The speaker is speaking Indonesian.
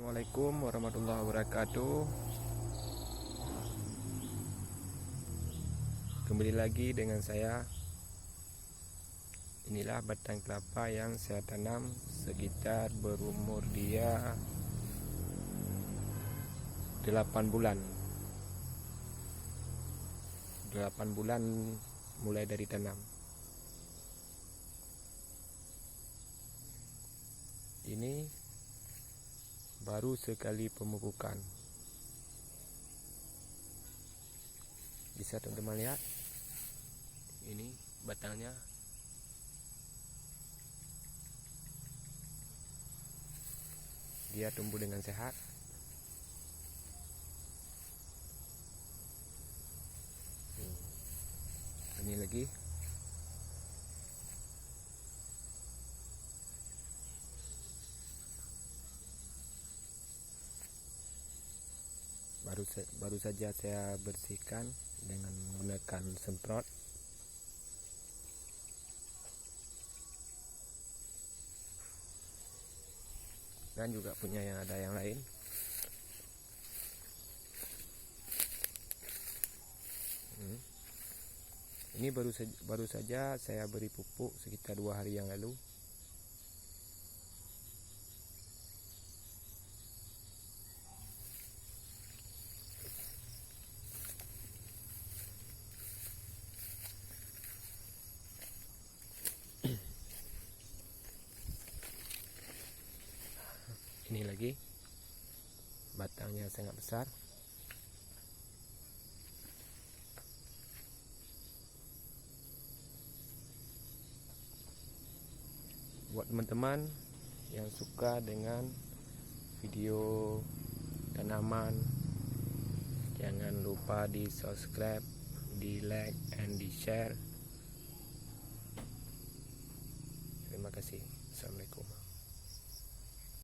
Assalamualaikum warahmatullahi wabarakatuh. Kembali lagi dengan saya. Inilah batang kelapa yang saya tanam sekitar berumur dia 8 bulan. 8 bulan mulai dari tanam. Ini baru sekali pemupukan. Bisa teman-teman lihat, ini batangnya. Dia tumbuh dengan sehat. Ini lagi. Baru saja saya bersihkan dengan menggunakan semprot. Dan juga punya yang lain. Ini baru saja saya beri pupuk sekitar 2 hari yang lalu. Ini lagi, batangnya sangat besar. Buat teman-teman yang suka dengan video tanaman, jangan lupa di subscribe, di like, and di share. Terima kasih. Assalamualaikum.